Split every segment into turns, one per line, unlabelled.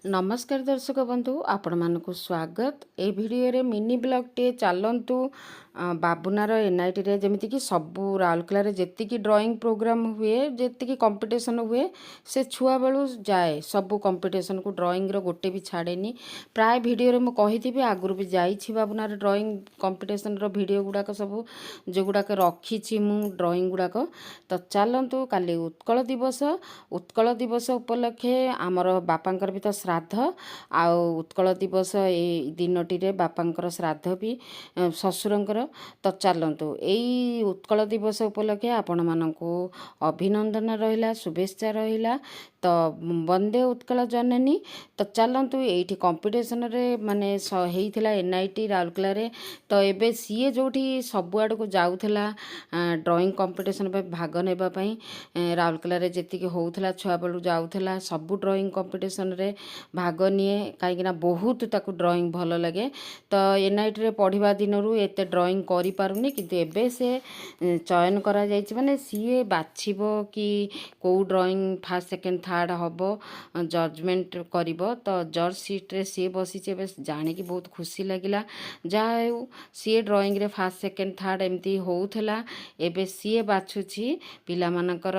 नमस्कार दर्शक बंधु आपण मानक स्वागत ए भिडियो रे मिनी ब्लॉग टे चलंतु बाबुनार एनआईटी रे जेमिति कि सबु राउरकेला जेति कि ड्राइंग प्रोग्राम हुए जेति कि कंपटीशन हुए से छुआ बेलू जाए सबु कंपटीशन को ड्राइंग रो गोटे भी छाड़ेनी प्राय भिडियो रे मु कहिथिबि आगुरु भी जाइछि बाबुनार ड्राइंग कंपटीशन रो भिडियो गुडाक सबु जो गुडाक रखिछि मु ड्राइंग गुडाक तो चलंतु काली उत्कल दिवस उपलक्षे आमर बापांकर भी तो श्राद्ध आउ उत्कल दिवस ए दिनटी रे बापांकर श्राद्ध भी ससुरंकर तो चलतु यही उत्कल दिवस उपलक्षे आपण मानकु अभिनंदन रहिला शुभेच्छा रहिला तो वंदे उत्कल जननी तो चलतु ये कंपटीशन रे माने होइथिला एनआईटी राउरकेला रे तो एबे सीए जोठी सब आड़ को जाउथला ड्राइंग कंपटीशन पे भाग नेबा पई राउरकेला रे जेति कि होउथला छुआ बेलू जाउथला सब ड्राइंग कंपटीशन रे भाग निए कहीं बहुत ताकू ड्राइंग भल लगे तो एनआईटी रे पढ़िबा दिनरू एते ड्राइंग करि पारुनी किंतु एबे से चयन करा जायछि माने सीए बाछिबो कि को ड्राइंग फर्स्ट सेकंड थर्ड हबो जजमेंट करिवो तो जज सीट रे सीए बसिछि एबे जानि कि बहुत खुशी लागिला जा सीए ड्राइंग रे फर्स्ट सेकंड थर्ड एमती होउथला एबे सीए बाछुछि पिला मानकर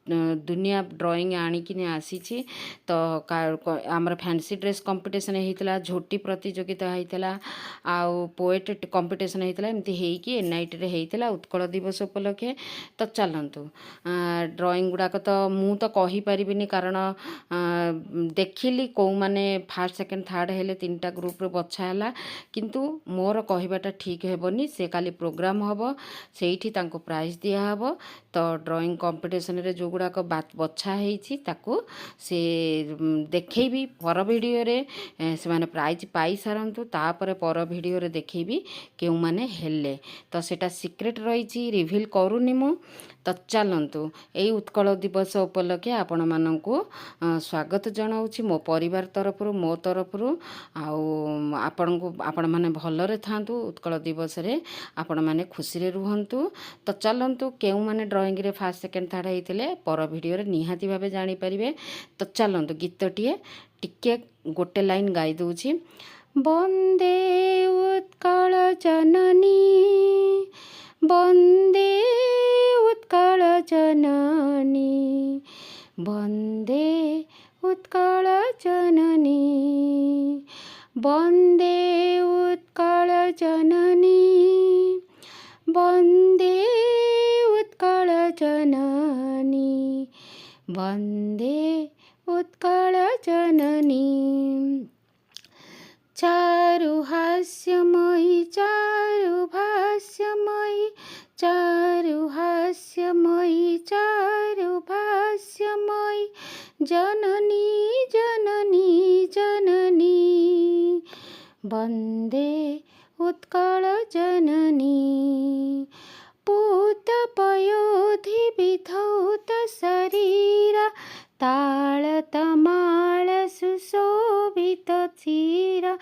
दुनिया ड्राइंग आनिकिने आसीछि तो आमर फैंसी ड्रेस कंपटीशन होता झोटी प्रतियोगिता होता आउ पोएट कंपटीशन होता एमती हेकी एनआईटी रे होता उत्कल दिवस उपलक्षे तो चलतु ड्राइंग गुड़ाक तो मु तो कहि परिबिनी कारण देखिली कौ माने फर्स्ट सेकंड थर्ड हेले तीनटा ग्रुप रे बछा हला किंतु मोर कहबाटा ठीक हेबनी से काली प्रोग्राम हबो सेठी तांको प्राइज दिया हबो तो ड्राइंग कंपटीशन रे जो गुड़ाक बछा हेछि ताकू से देखैबी पर भिडियो रे से माने प्राइज पाई सारंतु तापर पर भिडियो रे देखैबी केउ माने हेले तो सेटा सीक्रेट रहिछि रिवील करूनी मु तो चलतु यही उत्कल दिवस उपलक्षे आपण मानकु स्वागत जनाऊँगी मो परिवार तरफ मो तरफ आपण माने भलरे थांतु उत्कल दिवस रे आपण माने खुशी रे रुहंतु तो चलतु केउ माने ड्राइंग रे फर्स्ट सेकंड थर्ड हेतिले पर भिडियो रे निहाती भाबे जानि परिबे तो चलतु गीतटिए टिके गोटे लाइन गाई दूची वंदे उत्कल जननी वंदे उत्कल जननी वंदे उत्कल जननी वंदे उत्कल जननी वंदे उत्कल जननी वंदे उत्कल जननी चारु हास्यमयी चारु भास्यमयी चारु हास्यमयी चारु भास्यमयी जननी जननी जननी वंदे उत्कल जननी पूत पयोधि विधौत शरीरा ताल तमाल सुशोभित चीरा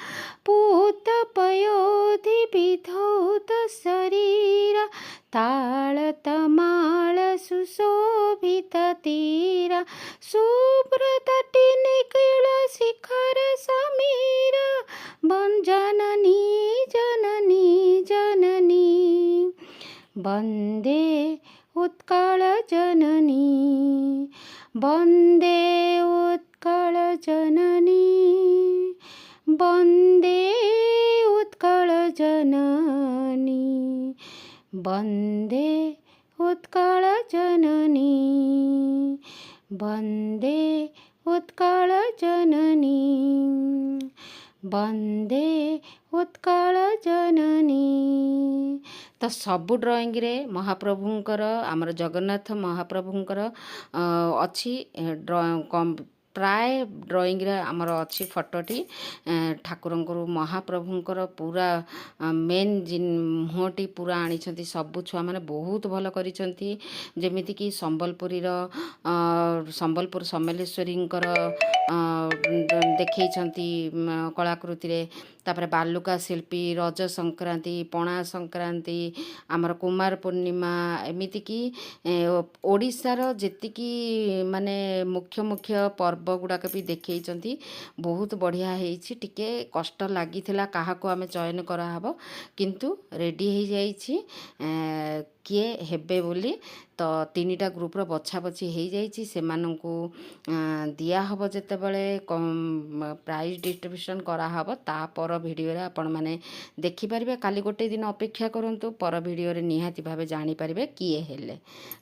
पूत पयोधि विधौत शरीरा ताल तमाल सुशोभित तीरा शुभ्रतटी निखिल शिखर समीरा जननी जननी जननी वंदे उत्कल जननी वंदे उत्कल जननी वंदे उत्कल जननी वंदे उत्कल जननी वंदे उत्कल जननी वंदे उत्कल जननी तो सबु ड्राइंग रे महाप्रभुंकर आमर जगन्नाथ महाप्रभुंकर अच्छी प्राय ड्राइंग रे आमर अच्छी फोटोटी ठाकुरंकर महाप्रभुंकर पूरा मेन मुहटी पूरा आनी सबु छुआ मैंने बहुत भल करिसेंती जेमिति कि संबलपुरी सम्बलपुर सम्मेलेश्वरींकर ଦେଖେଇଛନ୍ତି କଳାକୃତିରେ। ତାପରେ ବାଲୁକା ଶିଳ୍ପୀ, ରଜ ସଂକ୍ରାନ୍ତି, ପଣା ସଂକ୍ରାନ୍ତି, ଆମର କୁମାର ପୂର୍ଣ୍ଣିମା, ଏମିତିକି ଓଡ଼ିଶାର ଯେତିକି ମାନେ ମୁଖ୍ୟ ମୁଖ୍ୟ ପର୍ବ ଗୁଡ଼ାକ ବି ଦେଖେଇଛନ୍ତି। ବହୁତ ବଢ଼ିଆ ହେଇଛି। ଟିକେ କଷ୍ଟ ଲାଗିଥିଲା କାହାକୁ ଆମେ ଚୟନ କରାହବ, କିନ୍ତୁ ରେଡ଼ି ହେଇଯାଇଛି କିଏ ହେବେ ବୋଲି। ତ 3ଟା ଗ୍ରୁପ୍ର ବଛାବଛି ହେଇଯାଇଛି। ସେମାନଙ୍କୁ ଦିଆହବ ଯେତେବେଳେ ପ୍ରାଇଜ୍ ଡିଷ୍ଟ୍ରିବ୍ୟୁସନ୍ କରାହବ, ତା ପର ଭିଡ଼ିଓରେ ଆପଣମାନେ ଦେଖିପାରିବେ। କାଲି ଗୋଟେ ଦିନ ଅପେକ୍ଷା କରନ୍ତୁ, ପର ଭିଡ଼ିଓରେ ନିହାତି ଭାବେ ଜାଣିପାରିବେ କିଏ ହେଲେ।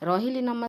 ରହିଲି, ନମସ୍କାର।